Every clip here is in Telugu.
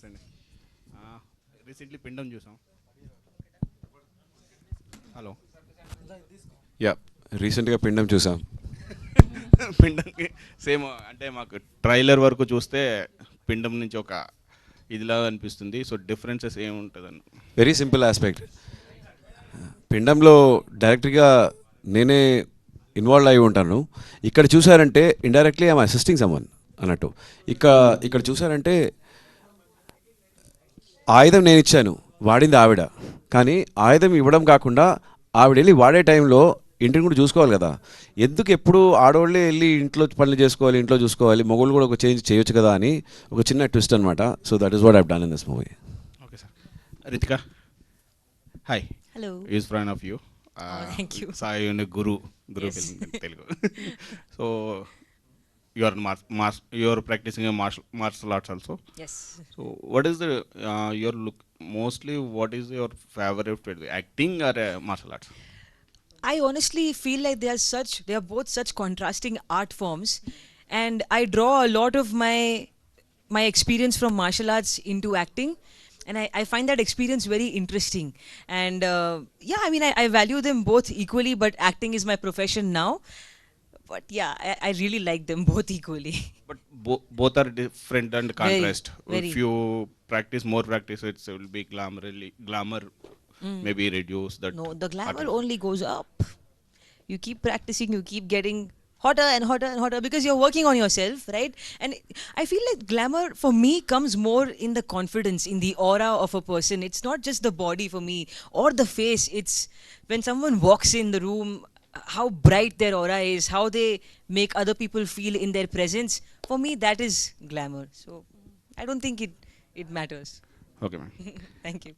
నమస్తే అండి. రీసెంట్లీ పిండం చూసాం. హలో. యా, రీసెంట్గా పిండం చూసాం. పిండంకి సేమ్ అంటే మాకు ట్రైలర్ వరకు చూస్తే పిండం నుంచి ఒక ఇదిలా అనిపిస్తుంది. సో డిఫరెన్సెస్ ఏముంటుందని. Very simple aspect. పిండంలో డైరెక్ట్గా నేనే ఇన్వాల్వ్ అయి ఉంటాను. ఇక్కడ చూసారంటే ఇండైరెక్ట్లీ ఐఎమ్ అసిస్టింగ్ సమ్వన్ అన్నట్టు. ఇక్కడ చూసారంటే ఆయుధం నేను ఇచ్చాను, వాడింది ఆవిడ. కానీ ఆయుధం ఇవ్వడం కాకుండా ఆవిడ వెళ్ళి వాడే టైంలో ఇంటిని కూడా చూసుకోవాలి కదా. ఎందుకు ఎప్పుడు ఆడవాళ్ళే వెళ్ళి ఇంట్లో పనులు చేసుకోవాలి, ఇంట్లో చూసుకోవాలి, మొగుళ్ళు కూడా ఒక చేంజ్ చేయొచ్చు కదా అని ఒక చిన్న ట్విస్ట్ అనమాట. So that is what I've done in this movie. Okay sir. Ritika, hi. Hello. Is friend of you. Thank you. Sai Guru Yes. Film Telugu. So you are practicing a martial arts also. Yes. So what is the your look, mostly what is your favorite field, acting or martial arts? I honestly feel like they are both such contrasting art forms, and I draw a lot of my experience from martial arts into acting, and I find that experience very interesting. And yeah, I mean, I value them both equally, but acting is my profession now. But yeah, I really like them both equally. But both are different and contrast. very. If you practice more practice, it will be glamour maybe reduce that. No, the glamour only goes up. You keep practicing, you keep getting hotter and hotter and hotter because you're working on yourself, right? And I feel like glamour for me comes more in the confidence, in the aura of a person. It's not just the body for me or the face. It's when someone walks in the room, how bright their aura is, how they make other people feel in their presence. For me, that is glamour. So I don't think it matters. Okay, ma'am. Thank you.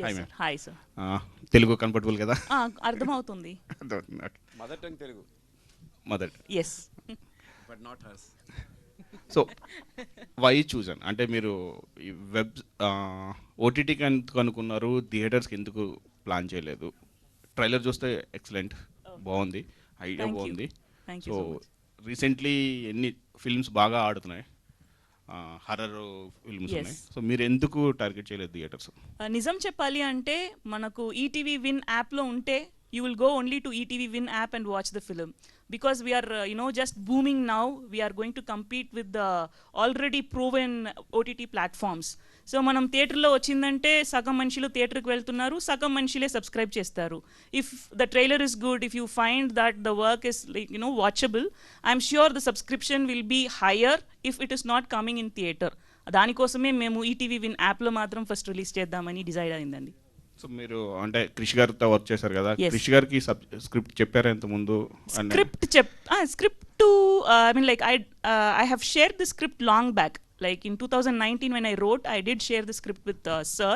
Hi, ma'am. Hi sir. Telugu comfortable కదా? అర్థమవుతుంది. Mother tongue Telugu. Mother. Yes. But not hers. So why చూసాను అంటే మీరు ఈ వెబ్ ఓటీటీకి ఎందుకు అనుకున్నారు, థియేటర్స్కి ఎందుకు ప్లాన్ చేయలేదు? ట్రైలర్ చూస్తే ఎక్సలెంట్, బాగుంది, ఐడియా Thank you. బాగుంది. Thank you so so much. Recently ఎన్ని ఫిల్మ్స్ బాగా ఆడుతున్నాయి, హర్రర్ ఫిల్మ్స్ Yes. ఉన్నాయి. సో మీరు ఎందుకు టార్గెట్ చేయలేదు థియేటర్స్? నిజం చెప్పాలి అంటే మనకు ఈటీవీ విన్ యాప్లో ఉంటే you will go only to ETV Win app and watch the film, because we are just booming now. We are going to compete with the already proven OTT platforms. So మనం థియేటర్లో వచ్చిందంటే సగం మనుషులు థియేటర్కి వెళ్తున్నారు, సగం మనుషులే సబ్స్క్రైబ్ చేస్తారు. If the trailer is good, if you find that the work is watchable, I'm sure the subscription will be higher if it is not coming in theatre. దానికోసమే మేము ఈటీవీ విన్ యాప్లో మాత్రం ఫస్ట్ రిలీజ్ చేద్దామని డిసైడ్ అయిందండి. సో మీరు అంటే క్రిష్ గారితో వర్క్ చేశారు కదా, Yes. క్రిష్ గారికి స్క్రిప్ట్ చెప్పారా ఇంత ముందు? Script to I mean, like I have shared the script long back, like in 2019 when I wrote, I did share the script with sir.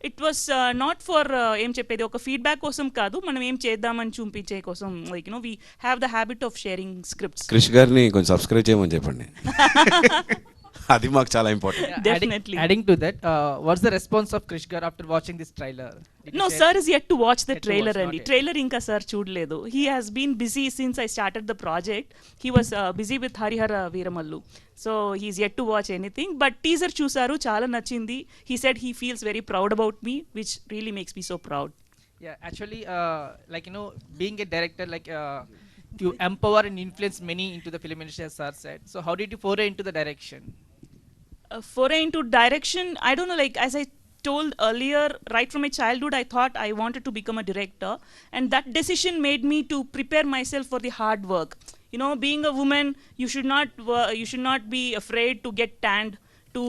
It was not for ఏం చెప్పేది, ఒక ఫీడ్బ్యాక్ కోసం కాదు, మనం ఏం చేద్దామని చూపించే కోసం. Like we have the habit of sharing scripts. Krish గారిని కొంచెం సబ్స్క్రైబ్ చేయమని చెప్పండి. అది మాకు చాలా important. Definitely. Adding to that, what's the response of Krish Gar after watching this trailer? Did No, you sir is yet to watch the Yet to trailer watch, and okay. trailer inka sir chudledu. He has been busy since I started the project. He was busy with Harihara Veeramallu. So he's yet to watch anything, but teaser chusaru, chala nachindi. He said he feels very proud about me, which really makes me so proud. Yeah, actually, being a director, you empower and influence many into the film industry, as sir said. So how did you foray into the direction? Foray into direction, I don't know, like as I told earlier, right from my childhood I thought I wanted to become a director, and that decision made me to prepare myself for the hard work. Being a woman, you should not be afraid to get tanned, to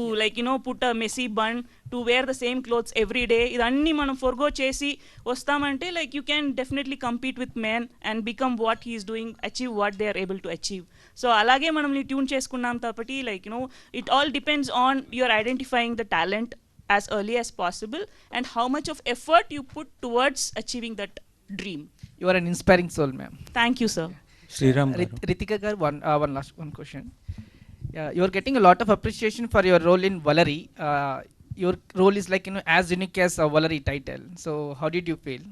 put a messy bun, to wear the same clothes every day. Idanni manam forgo chesi vastamante, like you can definitely compete with men and become what he is doing, achieve what they are able to achieve. So alage manamni tune చేసుకున్నాం tapati, it all depends on your identifying the talent as early as possible and how much of effort you put towards achieving that dream. You are an inspiring soul, ma'am. Thank you, sir. Sriram garu. Ritika Gar, one question. Yeah, you are getting a lot of appreciation for your role in Valari. Your role is as unique as a Valari title. So how did you feel?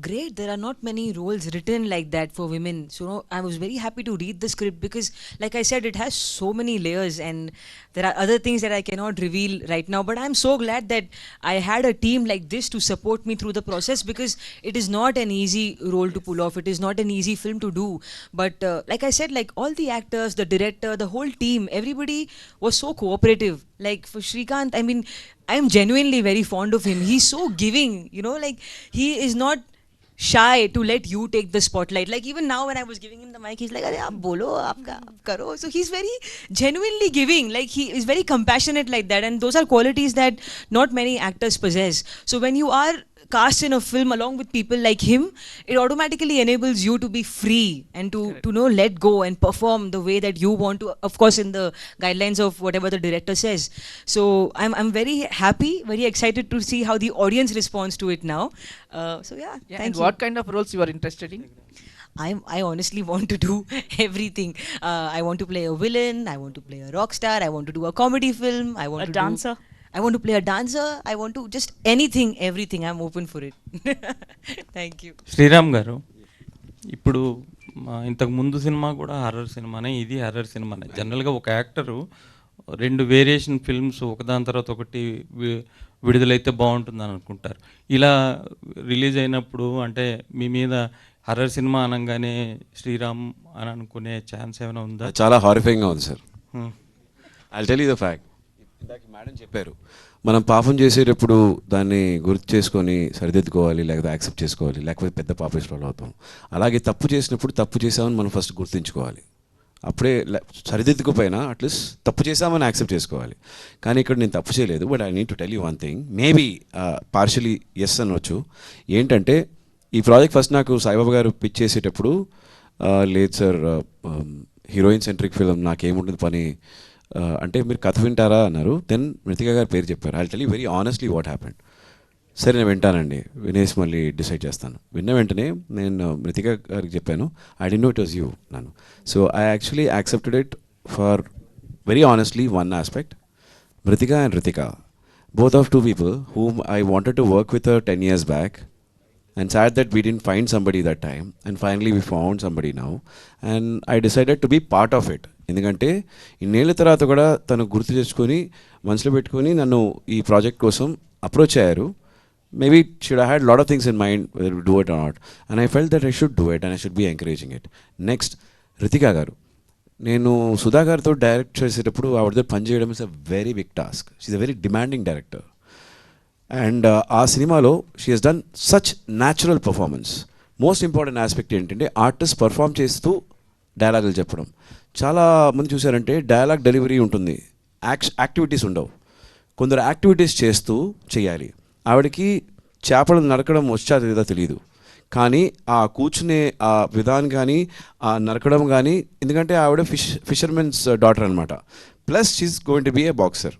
Great. There are not many roles written like that for women. So I was very happy to read the script because, like I said, it has so many layers, and there are other things that I cannot reveal right now. But I'm so glad that I had a team like this to support me through the process, because it is not an easy role to pull off. It is not an easy film to do. But like I said, like all the actors, the director, the whole team, everybody was so cooperative. Like for Shrikant, I mean, I'm genuinely very fond of him. He's so giving, you know, like he is not shy to let you take the spotlight. Like even now when I was giving him the mic, he's like, "Arey aap bolo, aap karo." So he's very genuinely giving. Like he is very compassionate like that, and those are qualities that not many actors possess. So when you are cast in a film along with people like him, it automatically enables you to be free and to know let go and perform the way that you want to, of course in the guidelines of whatever the director says. So I'm very happy, very excited to see how the audience responds to it now. So yeah, Yeah, thank and you. what kind of roles you are interested in? I honestly want to do everything. I want to play a villain. I want to play a rock star. I want to do a comedy film. I want A to dancer. I want to play a dancer. I want to just anything, everything. I'm open for it. Thank you. Sriram గారు, ఇప్పుడు ఇంతకు ముందు సినిమా కూడా హర్రర్ సినిమానే, ఇది హర్రర్ సినిమానే. జనరల్గా ఒక యాక్టరు 2 వేరియేషన్ ఫిల్మ్స్ ఒకదాని తర్వాత ఒకటి విడుదలైతే బాగుంటుందని అనుకుంటారు. ఇలా రిలీజ్ అయినప్పుడు అంటే మీ మీద హర్రర్ సినిమా అనగానే శ్రీరామ్ అని అనుకునే ఛాన్స్ ఏమైనా ఉందా? చాలా హారిఫైంగ్గా ఉంది sir. Hmm. I tell you the fact. ఇందాక మేడం చెప్పారు, మనం పాపం చేసేటప్పుడు దాన్ని గుర్తు చేసుకొని సరిదిద్దుకోవాలి, లేకపోతే యాక్సెప్ట్ చేసుకోవాలి, లేకపోతే పెద్ద పాపేశ్వరాలు అవుతాం. అలాగే తప్పు చేసినప్పుడు తప్పు చేసామని మనం ఫస్ట్ గుర్తుంచుకోవాలి. అప్పుడే సరిదిద్దుకుపోయినా అట్లీస్ట్ తప్పు చేసామని యాక్సెప్ట్ చేసుకోవాలి. కానీ ఇక్కడ నేను తప్పు చేయలేదు. But I need to tell you one thing, maybe partially yes అనవచ్చు. ఏంటంటే ఈ ప్రాజెక్ట్ ఫస్ట్ నాకు సాయిబాబా గారు పిచ్ చేసేటప్పుడు, లేదు సార్ హీరోయిన్ సెంట్రిక్ ఫిలిం, నాకేముంటుంది పని అంటే మీరు కథ వింటారా అన్నారు. దెన్ మృతిక గారి పేరు చెప్పారు. I tell you very honestly what happened. సరే నేను వింటానండి, వినేసి మళ్ళీ డిసైడ్ చేస్తాను. విన్న వెంటనే నేను మృతిక గారికి చెప్పాను, I did know it was you నన్ను. So I actually accepted it for very honestly one aspect. Mrithika and Rithika, both of two people whom I wanted to work with 10 years back, and sad that we didn't find somebody that time, and finally we found somebody now, and I decided to be part of it. ఎందుకంటే ఇన్నేళ్ళ తర్వాత కూడా తను గుర్తు తెచ్చుకొని మనసులో పెట్టుకొని నన్ను ఈ ప్రాజెక్ట్ కోసం అప్రోచ్ అయ్యారు. Maybe should I had lot of things in mind do it or not, and I felt that I should do it and I should be encouraging it. Next Ritika గారు, నేను సుధా గారితో డైరెక్ట్ చేసేటప్పుడు ఆవిడతో పనిచేయడం is a very big task. She's a very demanding director, and ఆ సినిమాలో she has done such natural performance. Most important aspect ఏంటంటే ఆర్టిస్ట్ పర్ఫామ్ చేస్తూ డైలాగులు చెప్పడం. చాలా మంది చూసారంటే డైలాగ్ డెలివరీ ఉంటుంది, యాక్టివిటీస్ ఉండవు. కొందరు యాక్టివిటీస్ చేస్తూ చేయాలి. ఆవిడకి చేపలు నరకడం వచ్చా లేదా తెలియదు, కానీ ఆ కూర్చునే ఆ విధానం కానీ ఆ నరకడం కానీ, ఎందుకంటే ఆవిడ ఫిషర్మెన్స్ డాటర్ అనమాట, plus she's going to be a boxer.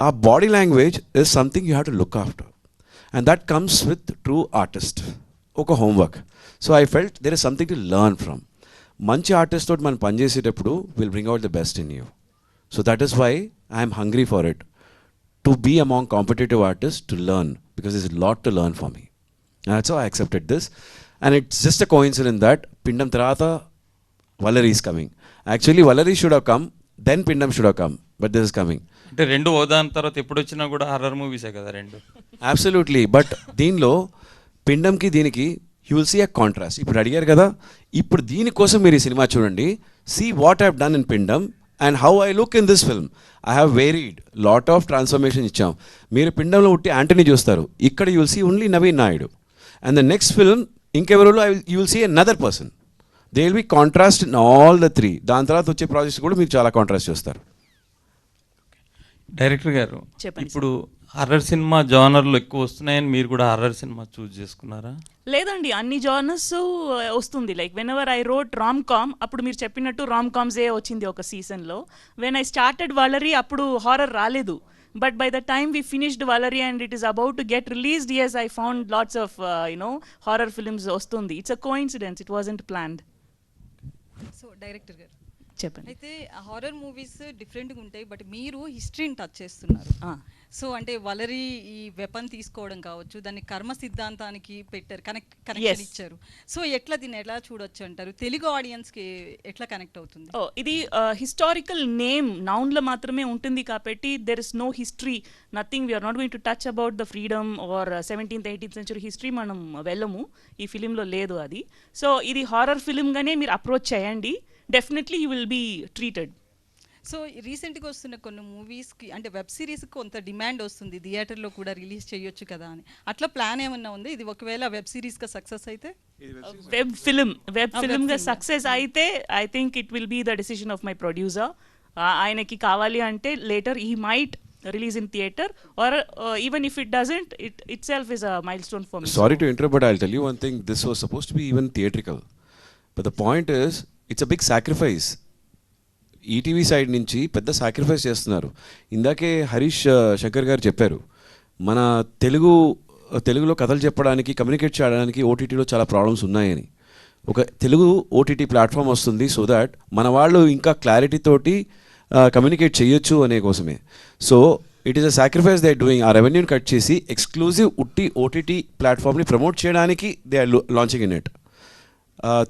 ఆ body language is something you have to look after, and that comes with true artist, ఒక homework. So I felt there is something to learn from. మంచి ఆర్టిస్ట్ తోటి మనం పనిచేసేటప్పుడు will bring out the best in you. So that is why I'm hungry for it, to be among competitive artist, to learn, because is lot to learn for me. And that's how I accepted this. And it's just a coincidence that Pindam Tarata, Valerie is coming. Actually, Valerie should have come, then Pindam should have come. But this is coming. అంటే 2 ఓదాన్ తర్వాత ఎప్పుడు వచ్చినా కూడా హర్రర్ మూవీసే కదా 2. Absolutely. But దీనిలో పిండంకి దీనికి you will see a contrast. ఇప్పుడు అడిగారు కదా, ఇప్పుడు దీనికోసం మీరు ఈ సినిమా చూడండి. See what I've done in Pindam and how I look in this film. I have varied lot of transformation ఇచ్చాం. మీరు పిండంలో ఉట్టి యాంటనీ చూస్తారు, ఇక్కడ you will see only Naveen Naidu. And the next film, ఇంకెవరిలో you will see another person. There will be contrast in all the 3. దాని తర్వాత వచ్చే ప్రాజెక్ట్స్ కూడా మీరు చాలా కాంట్రాస్ట్ చూస్తారు. డైరెక్టర్ గారు, చెప్పండి. ఇప్పుడు హర్రర్ సినిమా జానర్లు ఎక్కువ వస్తున్నాయని మీరు కూడా హర్రర్ సినిమా చూస్ చేసుకున్నారా? లేదండి, అన్ని జానర్స్ వస్తుంది. Like whenever I wrote rom com, అప్పుడు మీరు చెప్పినట్టు రామ్ కామ్సే వచ్చింది ఒక సీజన్లో. వెన్ ఐ స్టార్టెడ్ వలరీ అప్పుడు హారర్ రాలేదు. But by the time we finished Valerie and it is about to get released, yes, I found lots of, horror films ostundi. It's a coincidence. It wasn't planned. So director గారు చెప్పండి. అయితే హారర్ మూవీస్ డిఫరెంట్గా ఉంటాయి, బట్ మీరు హిస్టరీని టచ్ చేస్తున్నారు. సో అంటే వలరి ఈ వెపన్ తీసుకోవడం కావచ్చు, దాన్ని కర్మ సిద్ధాంతానికి పెట్టారు, Yes. కనెక్షన్ ఇచ్చారు. సో ఎట్లా దీన్ని ఎలా చూడొచ్చు అంటారు? తెలుగు ఆడియన్స్కి ఎట్లా కనెక్ట్ అవుతుంది? ఇది హిస్టారికల్ నేమ్ నౌన్లో మాత్రమే ఉంటుంది కాబట్టి there is no history, nothing. We are not going to touch about the freedom or 17th 18th century history మనం వెళ్ళము, ఈ ఫిలింలో లేదు అది. సో ఇది హారర్ ఫిలింగానే మీరు అప్రోచ్ చేయండి, definitely you will be treated. So రీసెంట్గా వస్తున్న కొన్ని మూవీస్కి అంటే వెబ్ సిరీస్కి కొంత డిమాండ్ వస్తుంది, థియేటర్లో కూడా రిలీజ్ చేయొచ్చు కదా అని. అట్లా ప్లాన్ ఏమన్నా ఉంది? ఇది ఒకవేళ వెబ్ సిరీస్గా సక్సెస్ అయితే వెబ్ ఫిలింగా సక్సెస్ అయితే I think it will be the decision of my producer. ఆయనకి కావాలి అంటే later he might release in theater, or even if it doesn't, it itself is a milestone for me. Sorry to interrupt, but I'll tell you one thing. This was supposed to be even theatrical. But the point is, it's a big sacrifice. ETV side నుంచి పెద్ద సాక్రిఫైస్ చేస్తున్నారు. ఇందాకే హరీష్ శంకర్ గారు చెప్పారు, మన తెలుగులో కథలు చెప్పడానికి, కమ్యూనికేట్ చేయడానికి ఓటీటీలో చాలా ప్రాబ్లమ్స్ ఉన్నాయని. ఒక తెలుగు ఓటీటీ ప్లాట్ఫామ్ వస్తుంది సో దాట్ మన వాళ్ళు ఇంకా క్లారిటీ తోటి కమ్యూనికేట్ చేయొచ్చు అనే కోసమే. So it is a sacrifice they are doing. ఆ రెవెన్యూని కట్ చేసి ఎక్స్క్లూజివ్ ఉట్టి ఓటీటీ ప్లాట్ఫామ్ని ప్రమోట్ చేయడానికి they are launching in it.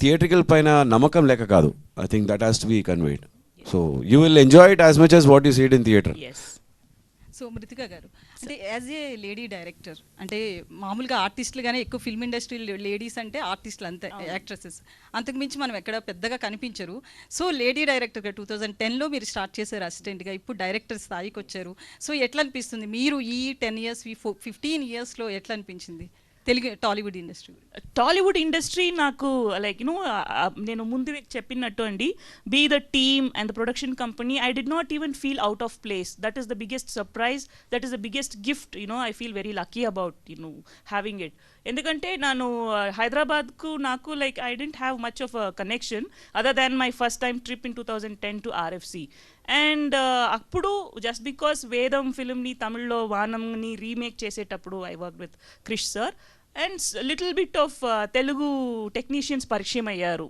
Theatrical పైన నమ్మకం లేక కాదు. I think that has to be conveyed. So you will enjoy it as much as what you see it in theatre. Yes. So మృతిక గారు, అంటే యాజ్ ఏ లేడీ డైరెక్టర్, అంటే మామూలుగా ఆర్టిస్టులుగానే ఎక్కువ ఫిల్మ్ ఇండస్ట్రీ లేడీస్ అంటే ఆర్టిస్టులు అంతే, యాక్ట్రెసెస్, అంతకుమించి మనం ఎక్కడ పెద్దగా కనిపించరు. సో లేడీ డైరెక్టర్గా 2010లో మీరు స్టార్ట్ చేశారు అసిస్టెంట్గా, ఇప్పుడు డైరెక్టర్ స్థాయికి వచ్చారు. సో ఎట్లా అనిపిస్తుంది మీరు ఈ 10 years 15 yearsలో ఎట్లా అనిపించింది తెలుగు టాలీవుడ్ ఇండస్ట్రీ? నాకు లైక్ నేను ముందు చెప్పినట్టు అండి, be the team and the production company, I did not even feel out of place. That is the biggest surprise, that is the biggest gift. I feel very lucky about having it. ఎందుకంటే నేను హైదరాబాద్కు నాకు like I didn't have much of a connection other than my first time trip in 2010 to RFC. And అప్పుడు జస్ట్ బికాస్ వేదం ఫిలింని తమిళ్లో వానంని రీమేక్ చేసేటప్పుడు I work with Krish sir and little bit of Telugu technicians పరిచయం అయ్యారు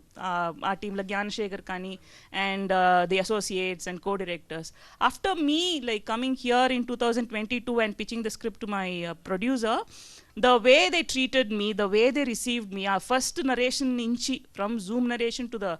ఆ టీంలో, జ్ఞానశేఖర్ కానీ and the associates and co-directors. After me like coming here in 2022 and pitching the script to my producer, the way they treated me, the way they received me, our first narration inchi from Zoom narration to the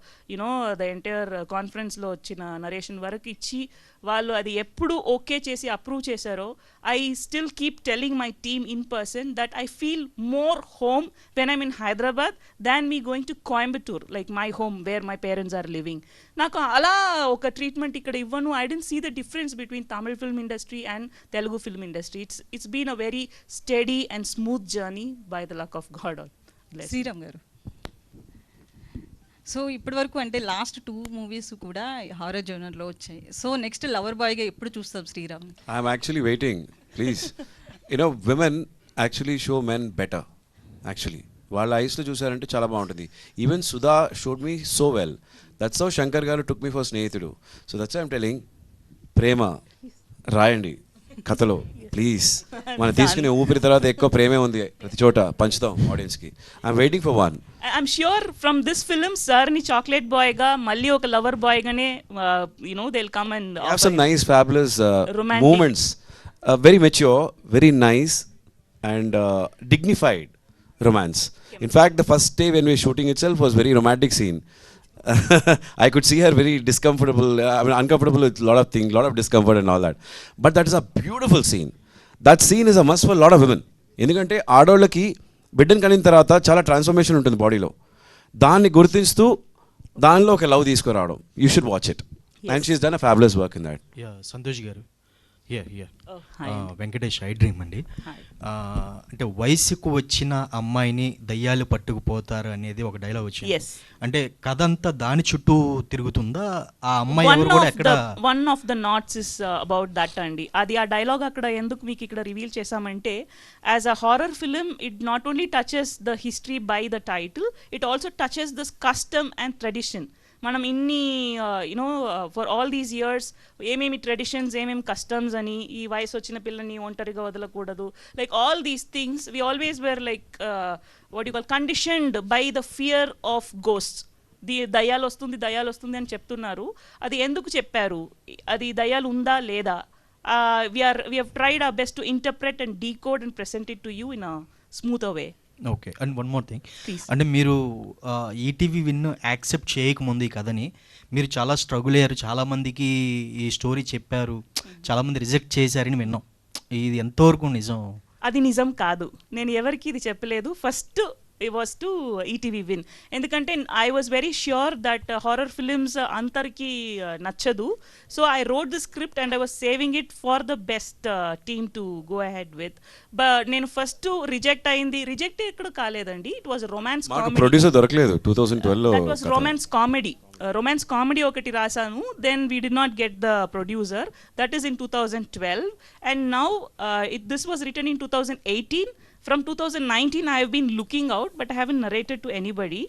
the entire conference lo ochina narration varaku ichi వాళ్ళు అది ఎప్పుడు ఓకే చేసి అప్రూవ్ చేశారో, I still keep telling my team in person that I feel more home when I'm in Hyderabad than me going to Coimbatore, like my home where my parents are living. నాకు అలా ఒక ట్రీట్మెంట్ ఇక్కడ ఇవ్వను. I didn't see the difference between Tamil film industry and Telugu film industry. It's been a very steady and smooth journey by the luck of God. Sriram గారు, సో ఇప్పటి వరకు అంటే లాస్ట్ 2 movies కూడా హారర్ జోనర్లో వచ్చాయి. సో నెక్స్ట్ లవర్ బాయ్గా ఎప్పుడు చూస్తాం Sriram? I'm actually waiting, please. Women actually show men better. Actually వాళ్ళ ఐస్లో చూసారంటే చాలా బాగుంటుంది. Even Sudha showed me so well. That's how Shankar గారు took me for Snehithudu. So that's I'm telling, ప్రేమ రాయండి కథలో ప్లీజ్. మనం తీసుకునే ఊపిరి తర్వాత ఎక్కువ ప్రేమే ఉంది ప్రతి చోట, పంచుతాం ఆడియన్స్కి. I'm waiting for one. I'm sure from this film సార్ని చాక్లెట్ బాయ్గా మళ్ళీ ఒక లవర్ బాయ్గానే they will come and have some nice fabulous Romantic. Moments, very mature, very nice and dignified romance. In fact, the first day when we were shooting itself was very romantic scene. I could see her very discomfortable, uncomfortable with a lot of things, lot of discomfort and all that. But that is a beautiful scene. That scene is a must for a lot of women. ఎందుకంటే ఆడవాళ్ళకి బిడ్డను కనిన తర్వాత చాలా ట్రాన్స్ఫర్మేషన్ ఉంటుంది బాడీలో. దాన్ని గుర్తిస్తూ దానిలో ఒక లవ్ తీసుకురావడం. You should watch it. And she's done a fabulous work in that. Santosh గారు, Oh, hi. Venkatesh I dream అండి. అంటే వయసుకు వచ్చిన అమ్మాయిని దయ్యాలు పట్టుకుపోతారు అనేది ఒక డైలాగ్ వచ్చింది. Yes. అంటే కథ అంతా దాని చుట్టూ తిరుగుతుందా? ఆ అమ్మాయి ఎవరు కూడా ఎక్కడ? One of the knots is about that అండి. అది ఆ డైలాగ్ అక్కడ ఎందుకు మీకు ఇక్కడ రివీల్ చేశామంటే, as a horror film it not only touches the history by the title, it also touches this custom and tradition. మనం ఇన్ని ఫర్ ఆల్ దీస్ ఇయర్స్ ఏమేమి ట్రెడిషన్స్, ఏమేమి కస్టమ్స్ అని, ఈ వయసు వచ్చిన పిల్లని ఒంటరిగా వదలకూడదు, like all these things we always were like what you call conditioned by the fear of ghosts. దయ్యాలు వస్తుంది అని చెప్తున్నారు. అది ఎందుకు చెప్పారు, అది దయ్యాలు ఉందా లేదా, we have tried our best to interpret and decode and present it to you in a smoother way. Okay and one more thing, Please. అంటే మీరు ఈటీవీ విన్ యాక్సెప్ట్ చేయకముందు ఈ కథని మీరు చాలా స్ట్రగుల్ అయ్యారు, చాలామందికి ఈ స్టోరీ చెప్పారు, చాలామంది రిజెక్ట్ చేశారని విన్నాం. ఇది ఎంతవరకు నిజం? అది నిజం కాదు. నేను ఎవరికి ఇది చెప్పలేదు. First it was to ETV win. ఎందుకంటే I was very sure that horror films అందరికి నచ్చదు. So I wrote the script and I was saving it for the best team to go ahead with. But నేను ఫస్ట్ రిజెక్ట్ అయింది, రిజెక్ట్ ఎక్కడ కాలేదండి. ఇట్ వాజ్ రొమాన్స్ మాకు కామెడీ. ప్రొడ్యూసర్ దొరకలేదు 2012లో. That was romance comedy. Romance comedy ఒకటి రాసాను. Then we did not get the producer. That is in 2012. And now this was written in 2018. From 2019 I have been looking out, but I haven't narrated to anybody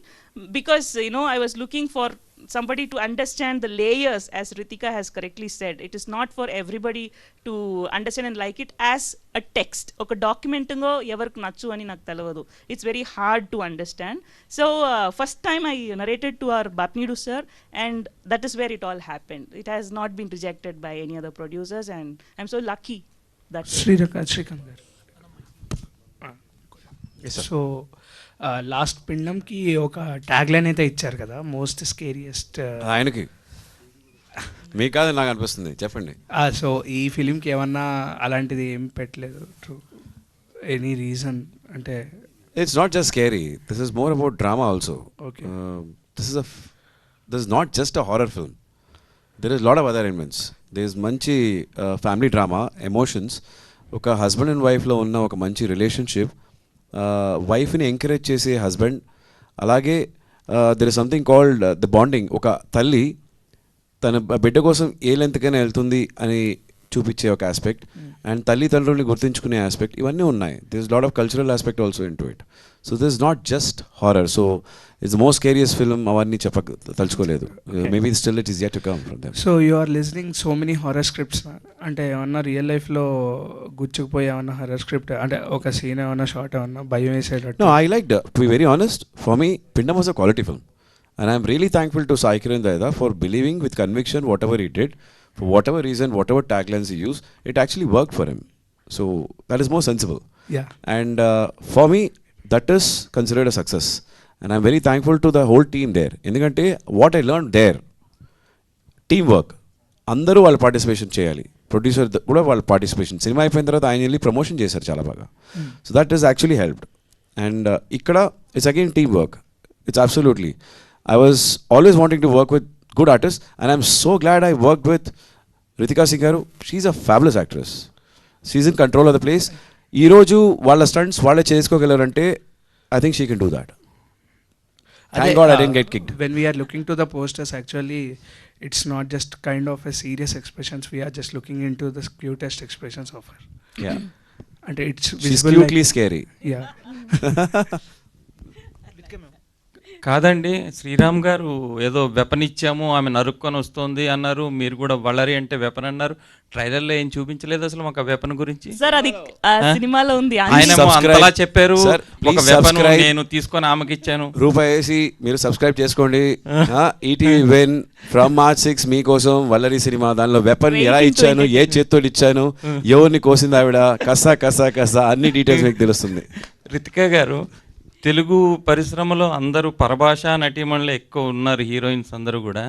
because I was looking for somebody to understand the layers, as Ritika has correctly said. It is not for everybody to understand and like it as a text. Oka document ngo evarku nachu ani నాకు తెలవదు. It's very hard to understand. So first time I narrated to our Bapnidu sir, and that is where it all happened. It has not been rejected by any other producers, and I'm so lucky that Srikanth గారు. సో లాస్ట్ పిండంకి ఒక ట్యాగ్ లైన్ అయితే ఇచ్చారు కదా, మోస్ట్ స్కేరియస్ట్. ఆయనకి మీకు కాదు నాకు అనిపిస్తుంది, చెప్పండి. సో ఈ ఫిలింకి ఏమన్నా అలాంటిది ఏం పెట్టలేదు? ఎనీ రీజన్ అంటే? It's not just scary, this is more about drama also. Okay. This is not just a horror film, there is lot of other elements. There is మంచి ఫ్యామిలీ డ్రామా, ఎమోషన్స్, ఒక హస్బెండ్ అండ్ వైఫ్లో ఉన్న ఒక మంచి రిలేషన్షిప్, వైఫ్ని ఎంకరేజ్ చేసే హస్బెండ్, అలాగే there is something called the bonding. ఒక తల్లి తన బిడ్డ కోసం ఏ లెంత్కైనా వెళ్తుంది అని చూపించే ఒక ఆస్పెక్ట్, అండ్ తల్లిదండ్రుల్ని గుర్తుంచుకునే ఆస్పెక్ట్, ఇవన్నీ ఉన్నాయి. This is lot of cultural aspect also into it. So this is not just horror. So it's most scariest film అవన్నీ తలుచుకోలేదు. Maybe still it is yet to come from them. So you are listening so many horror scripts, అంటే ఏమన్నా రియల్ లైఫ్లో గుచ్చుకుపోయి ఏమన్నా హారర్ స్క్రిప్ట్, అంటే ఒక సీన్ ఏమన్నా షార్ట్ ఏమన్నా భయం వేసేటట్టు? No, I liked, to be very honest, for me, Pindam was a quality film. And I'm really thankful to Sai Kiran Daida for believing with conviction whatever he did, for whatever reason, whatever taglines he used, it actually worked for him. So that is more sensible. Yeah. And for me, that is considered a success. And I'm very thankful to the whole team there. ఎందుకంటే what I learned there, teamwork. అందరూ వాళ్ళ పార్టిసిపేషన్ చేయాలి, ప్రొడ్యూసర్ కూడా వాళ్ళ పార్టిసిపేషన్. సినిమా అయిపోయిన తర్వాత ఆయన వెళ్ళి ప్రమోషన్ చేశారు చాలా బాగా. So that is actually helped. And ఇక్కడ it's again team work. It's absolutely, I was always wanting to work with good artist, and I'm so glad I work with Rithika Singh garu. She's a fabulous actress, she's in control of the place. ఈరోజు వాళ్ళ స్టంట్స్ వాళ్ళే చేసుకోగలరంటే I think she can do that. Thank God I didn't get kicked. When we are looking to the posters, actually, it's not just kind of a serious expressions. We are just looking into the cutest expressions of her. Yeah. And it's She's visible cutely scary. Yeah. కాదండి, శ్రీరామ్ గారు ఏదో వెపన్ ఇచ్చాము ఆమె నరుక్కొని వస్తుంది అన్నారు, మీరు కూడా వళ్ళరి అంటే వెపన్ అన్నారు. ట్రైలర్లో ఏం చూపించలేదు అసలు మాకు ఆ వెపన్ గురించి. సార్ అది సినిమాలో ఉంది. ఆయన అంతలా చెప్పారు, ఒక వెపన్ నేను తీసుకొని ఆమెకి ఇచ్చాను. రూపాయి వేసి మీరు సబ్స్క్రైబ్ చేసుకోండి. ఈటీవీ వెన్ ఫ్రమ్ మార్చ్ 6 మీకోసం వల్లరి సినిమా. దానిలో వెపన్ ఎలా ఇచ్చాను, ఏ చేత్తో ఇచ్చాను, ఎవరిని కోసింది ఆవిడ, కసా కసా కసా అన్ని డీటెయిల్స్ మీకు తెలుస్తుంది. రితికా గారు, తెలుగు పరిశ్రమలో అందరూ పరభాషా నటీమణులు ఎక్కువ ఉన్నారు, హీరోయిన్స్ అందరూ కూడా.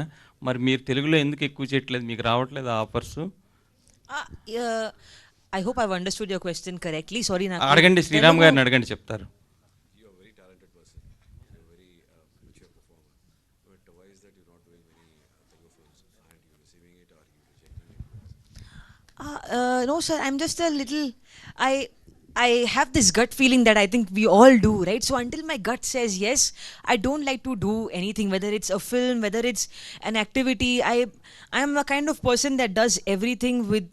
మరి మీరు తెలుగులో ఎందుకు ఎక్కువ చేయట్లేదు? మీకు రావట్లేదు offers? I hope I've understood your question correctly. Sorry, నాకు అడగండి, శ్రీరామ్ గారిని అడగండి, చెప్తారు. No, sir, I'm just a little. I have this gut feeling that I think we all do, right? So until my gut says yes, I don't like to do anything, whether it's a film, whether it's an activity. I am a kind of person that does everything with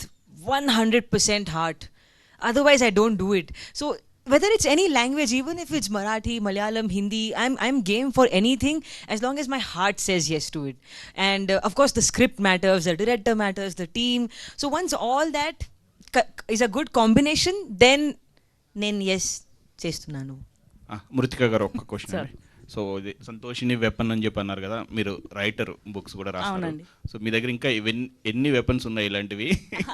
100% heart. Otherwise, I don't do it. So whether it's any language, even if it's Marathi, Malayalam, Hindi, I'm game for anything as long as my heart says yes to it. And of course, the script matters, the director matters, the team. So once all that is a good combination, then నేను ఎస్ చేస్తున్నాను. మృతిక గారు ఒక్క క్వశ్చన్ అండి. సో ఇది సంతోషిని వెపన్ అని చెప్పి అన్నారు కదా, మీరు రైటర్, బుక్స్ కూడా రాస్తారు. అవునండి. సో మీ దగ్గర ఇంకా ఎన్ని వెపన్స్ ఉన్నాయి ఇలాంటివి?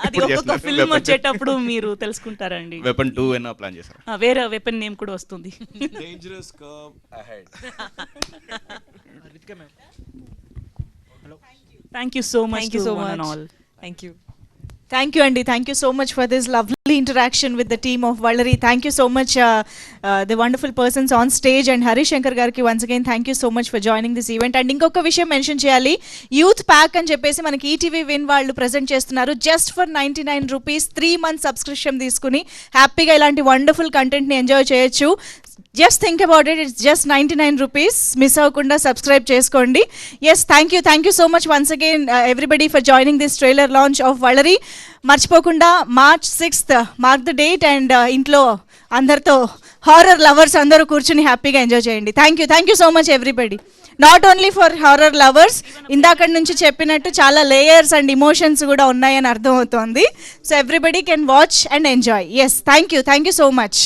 అది ఒక్కొక్క ఫిల్మ్ వచ్చేటప్పుడు మీరు తెలుసుకుంటారండి. వెపన్ 2 అయినా ప్లాన్ చేశారు? వేరే వెపన్ నేమ్ కూడా వస్తుంది. Dangerous curve ahead. Thank you so much. Thank you to so one much. and all. Thank you. Thank you, Andy. Thank you so much for this lovely interaction with the team of Vallari. Thank you so much, the wonderful persons on stage, and Harish Shankar gariki once again thank you so much for joining this event. And inkoka vishayam mention cheyali, youth pack ani cheppesi manaki ETV Win vallu present chestunaru just for 99 rupees 3 months subscription తీసుకుని హ్యాపీగా ఇలాంటి వండర్ఫుల్ కంటెంట్ ని ఎంజాయ్ చేయొచ్చు. Just think about it, it's just 99 rupees. Miss అవ్వకుండా సబ్స్క్రైబ్ చేసుకోండి. Yes, thank you so much once again everybody for joining this trailer launch of Vallari. మర్చిపోకుండా March 6th mark the date, and ఇంట్లో అందరితో హారర్ లవర్స్ అందరూ కూర్చుని హ్యాపీగా ఎంజాయ్ చేయండి. Thank you so much everybody. Not only for horror lovers, ఇందాక నుంచి చెప్పినట్టు చాలా లేయర్స్ అండ్ ఇమోషన్స్ కూడా ఉన్నాయని అర్థమవుతోంది. So everybody can watch and enjoy. Yes, thank you so much.